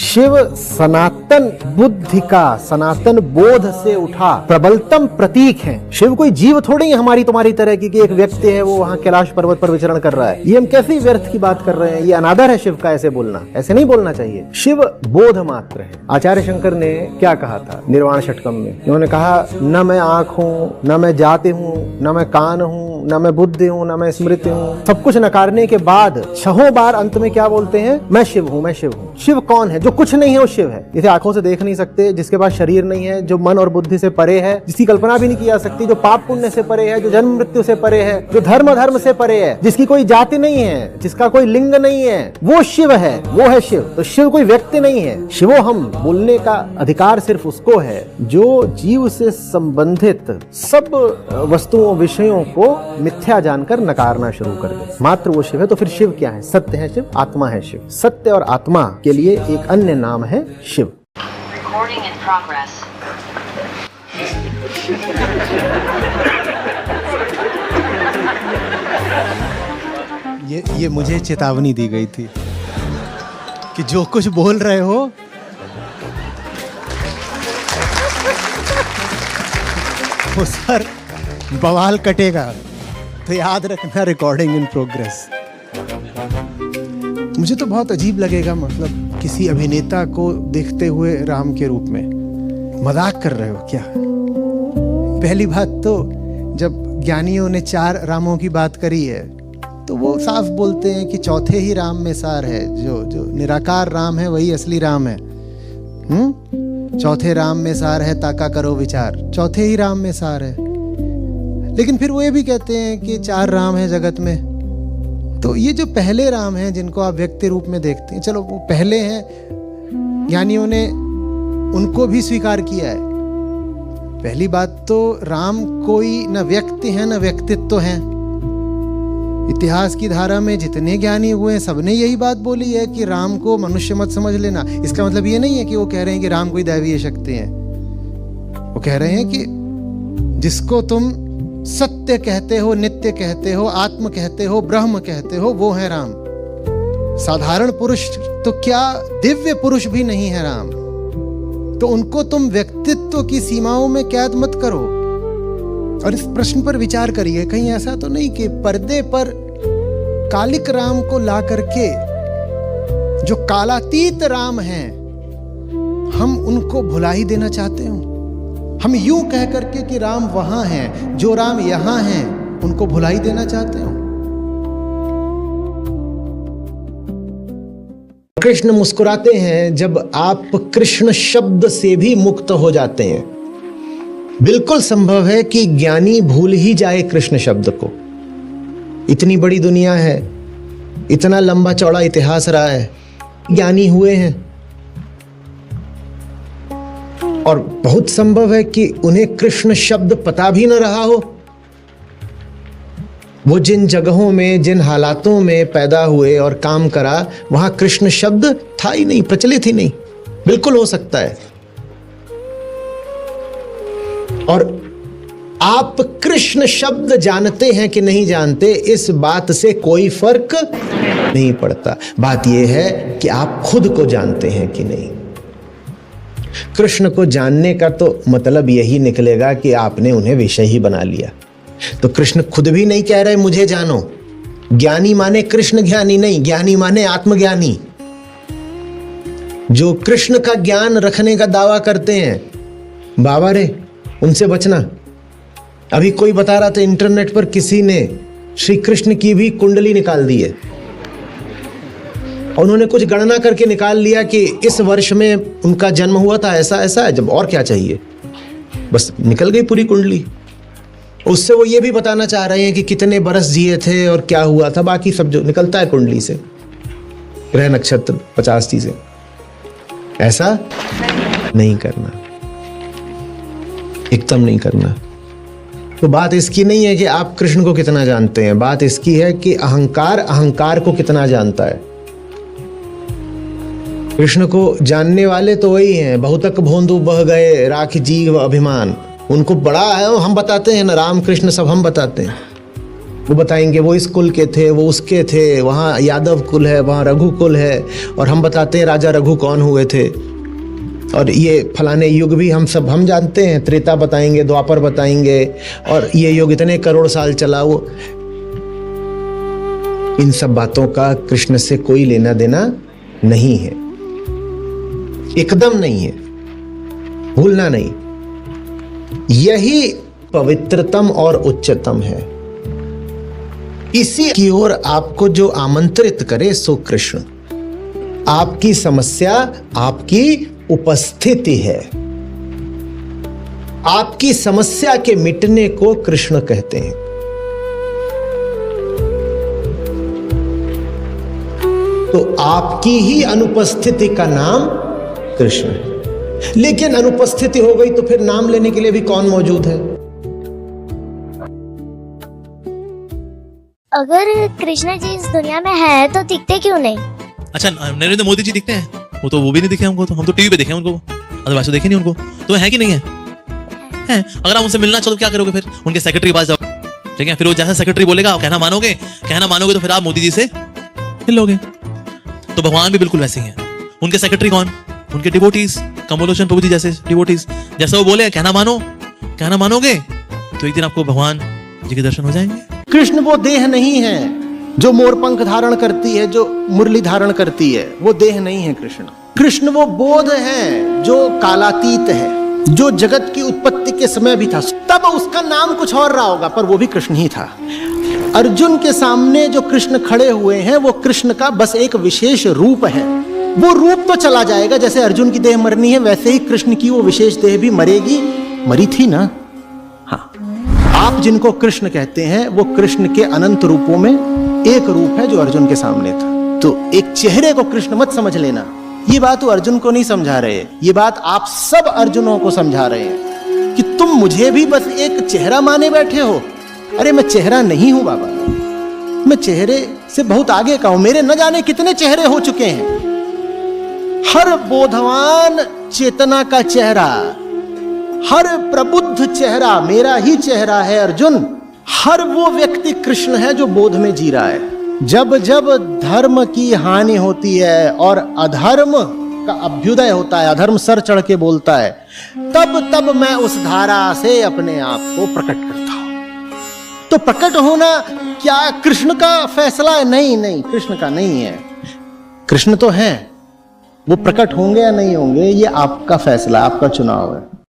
शिव सनातन बुद्धि का, सनातन बोध से उठा प्रबलतम प्रतीक है। शिव कोई जीव थोड़ी है हमारी तुम्हारी तरह की कि एक व्यक्ति है वो वहाँ कैलाश पर्वत पर विचरण कर रहा है। ये हम कैसी व्यर्थ की बात कर रहे हैं, ये अनादर है शिव का ऐसे बोलना, ऐसे नहीं बोलना चाहिए। शिव बोध मात्र है। आचार्य शंकर ने क्या कहा था निर्वाण षटकम में, उन्होंने कहा न मैं आंख हूँ, न मैं जाति हूँ, न मैं कान हूँ, न मैं बुद्धि हूँ, न मैं स्मृति हूँ। सब कुछ नकारने के बाद 6 बार अंत में क्या बोलते हैं, मैं शिव हूँ, मैं शिव हूँ। शिव कौन है? जो कुछ नहीं है वो शिव है। जिसे आंखों से देख नहीं सकते, जिसके पास शरीर नहीं है, जो मन और बुद्धि से परे है, जिसकी कल्पना भी नहीं की जा सकती, जो पाप पुण्य से परे है, जो जन्म मृत्यु से परे है, जो धर्म से परे है, जिसकी कोई जाति नहीं है, जिसका कोई लिंग नहीं है, वो शिव है, वो है शिव। तो शिव कोई व्यक्ति नहीं है। शिवो हम बोलने का अधिकार सिर्फ उसको है जो जीव से संबंधित सब वस्तुओं विषयों को मिथ्या जानकर नकारना शुरू कर दे, मात्र वो शिव है। तो फिर शिव क्या है? सत्य है शिव, आत्मा है शिव। सत्य और आत्मा के लिए एक अन्य नाम है शिव। Recording in progress. ये मुझे चेतावनी दी गई थी कि जो कुछ बोल रहे हो उस पर बवाल कटेगा, तो याद रखना रिकॉर्डिंग इन प्रोग्रेस। मुझे तो बहुत अजीब लगेगा, मतलब किसी अभिनेता को देखते हुए राम के रूप में। मजाक कर रहे हो क्या? पहली बात तो जब ज्ञानियों ने 4 रामों की बात करी है तो वो साफ बोलते हैं कि चौथे ही राम में सार है, जो निराकार राम है वही असली राम है। चौथे राम में सार है, ताका करो विचार, चौथे ही राम में सार है। लेकिन फिर वो ये भी कहते हैं कि 4 राम है जगत में। तो ये जो पहले राम हैं जिनको आप व्यक्ति रूप में देखते हैं, चलो वो पहले हैं, ज्ञानियों ने उनको भी स्वीकार किया है। पहली बात तो राम कोई न व्यक्ति है न व्यक्तित्व है। इतिहास की धारा में जितने ज्ञानी हुए हैं सबने यही बात बोली है कि राम को मनुष्य मत समझ लेना। इसका मतलब ये नहीं है कि वो कह रहे हैं कि राम कोई दैवीय शक्ति है। वो कह रहे हैं कि जिसको तुम सत्य कहते हो, नित्य कहते हो, आत्म कहते हो, ब्रह्म कहते हो, वो है राम। साधारण पुरुष तो क्या, दिव्य पुरुष भी नहीं है राम। तो उनको तुम व्यक्तित्व की सीमाओं में कैद मत करो। और इस प्रश्न पर विचार करिए, कहीं ऐसा तो नहीं कि पर्दे पर कालिक राम को ला करके जो कालातीत राम हैं हम उनको भुला ही देना चाहते हो। हम यूं कह करके कि राम वहां हैं, जो राम यहां हैं उनको भुला ही देना चाहते हो। कृष्ण मुस्कुराते हैं जब आप कृष्ण शब्द से भी मुक्त हो जाते हैं। बिल्कुल संभव है कि ज्ञानी भूल ही जाए कृष्ण शब्द को। इतनी बड़ी दुनिया है, इतना लंबा चौड़ा इतिहास रहा है, ज्ञानी हुए हैं, और बहुत संभव है कि उन्हें कृष्ण शब्द पता भी न रहा हो। वो जिन जगहों में, जिन हालातों में पैदा हुए और काम करा, वहां कृष्ण शब्द था ही नहीं, प्रचलित ही नहीं। बिल्कुल हो सकता है। और आप कृष्ण शब्द जानते हैं कि नहीं जानते, इस बात से कोई फर्क नहीं पड़ता। बात यह है कि आप खुद को जानते हैं कि नहीं। कृष्ण को जानने का तो मतलब यही निकलेगा कि आपने उन्हें विषय ही बना लिया। तो कृष्ण खुद भी नहीं कह रहे मुझे जानो। ज्ञानी माने कृष्ण ज्ञानी नहीं, ज्ञानी माने आत्मज्ञानी, जो कृष्ण का ज्ञान रखने का दावा करते हैं। बाबा रे, उनसे बचना। अभी कोई बता रहा था इंटरनेट पर, किसी ने श्री कृष्ण की भी कुंडली निकाल दी है। उन्होंने कुछ गणना करके निकाल लिया कि इस वर्ष में उनका जन्म हुआ था, ऐसा ऐसा है। जब और क्या चाहिए, बस निकल गई पूरी कुंडली। उससे वो ये भी बताना चाह रहे हैं कि कितने बरस जिए थे और क्या हुआ था, बाकी सब जो निकलता है कुंडली से, ग्रह नक्षत्र 50 चीजें। ऐसा नहीं करना, एकदम नहीं करना। तो बात इसकी नहीं है कि आप कृष्ण को कितना जानते हैं, बात इसकी है कि अहंकार को कितना जानता है। कृष्ण को जानने वाले तो वही हैं, बहुतक भोंदू बह गए राख जीव अभिमान। उनको बड़ा है, हम बताते हैं ना, राम कृष्ण सब हम बताते हैं। वो बताएंगे वो इस कुल के थे, वो उसके थे, वहाँ यादव कुल है, वहाँ रघु कुल है, और हम बताते हैं राजा रघु कौन हुए थे, और ये फलाने युग भी हम जानते हैं, त्रेता बताएंगे, द्वापर बताएंगे, और ये युग इतने करोड़ साल चला। वो इन सब बातों का कृष्ण से कोई लेना देना नहीं है, एकदम नहीं है, भूलना नहीं। यही पवित्रतम और उच्चतम है। इसी की ओर आपको जो आमंत्रित करे सो कृष्ण। आपकी समस्या आपकी उपस्थिति है। आपकी समस्या के मिटने को कृष्ण कहते हैं। तो आपकी ही अनुपस्थिति का नाम कृष्ण है। लेकिन अनुपस्थिति हो गई तो फिर नाम लेने के लिए भी कौन मौजूद है? अगर कृष्ण जी इस दुनिया में है तो दिखते क्यों नहीं? अच्छा, नरेंद्र मोदी जी दिखते हैं? वो भी नहीं दिखे हमको, तो हम तो टीवी पे देखे उनको, अदरवाइज तो देखे नहीं उनको। तो है कि नहीं है? है। अगर आप उनसे मिलना चाहो तो क्या करोगे? फिर उनके सेक्रेटरी के पास जाओ, ठीक है? फिर वो जैसा सेक्रेटरी बोलेगा कहना मानोगे तो फिर आप मोदी जी से मिल लोगे। तो भगवान भी बिल्कुल वैसे ही हैं। उनके सेक्रेटरी कौन? उनके डिवोटीज, कमलोचन प्रभु जी जैसे डिवोटीज। जैसा वो बोले कहना मानोगे तो एक दिन आपको भगवान जी के दर्शन हो जाएंगे। कृष्ण वो देह नहीं है जो मोरपंख धारण करती है, जो मुरली धारण करती है, वो देह नहीं है कृष्ण। कृष्ण वो बोध है जो कालातीत है, जो जगत की उत्पत्ति के समय भी था, तब उसका नाम कुछ और रहा होगा, पर वो भी कृष्ण ही था। अर्जुन के सामने जो कृष्ण खड़े हुए हैं वो कृष्ण का बस एक विशेष रूप है। वो रूप तो चला जाएगा, जैसे अर्जुन की देह मरनी है वैसे ही कृष्ण की वो विशेष देह भी मरेगी, मरी थी ना। हाँ, आप जिनको कृष्ण कहते हैं वो कृष्ण के अनंत रूपों में एक रूप है जो अर्जुन के सामने था। तो एक चेहरे को कृष्ण मत समझ लेना। ये बात वो अर्जुन को नहीं समझा रहे, ये बात आप सब अर्जुनों को समझा रहे हैं कि तुम मुझे भी बस एक चेहरा माने बैठे हो। अरे मैं चेहरा नहीं हूं बाबा, मैं चेहरे से बहुत आगे का हूं। मेरे न जाने कितने चेहरे हो चुके हैं। हर बोधवान चेतना का चेहरा, हर प्रबुद्ध चेहरा मेरा ही चेहरा है अर्जुन। हर वो व्यक्ति कृष्ण है जो बोध में जी रहा है। जब जब धर्म की हानि होती है और अधर्म का अभ्युदय होता है, अधर्म सर चढ़ के बोलता है, तब तब मैं उस धारा से अपने आप को प्रकट करता हूं। तो प्रकट होना क्या कृष्ण का फैसला है? नहीं, कृष्ण का नहीं है। कृष्ण तो है, वो प्रकट होंगे या नहीं होंगे ये आपका फैसला, आपका चुनाव है।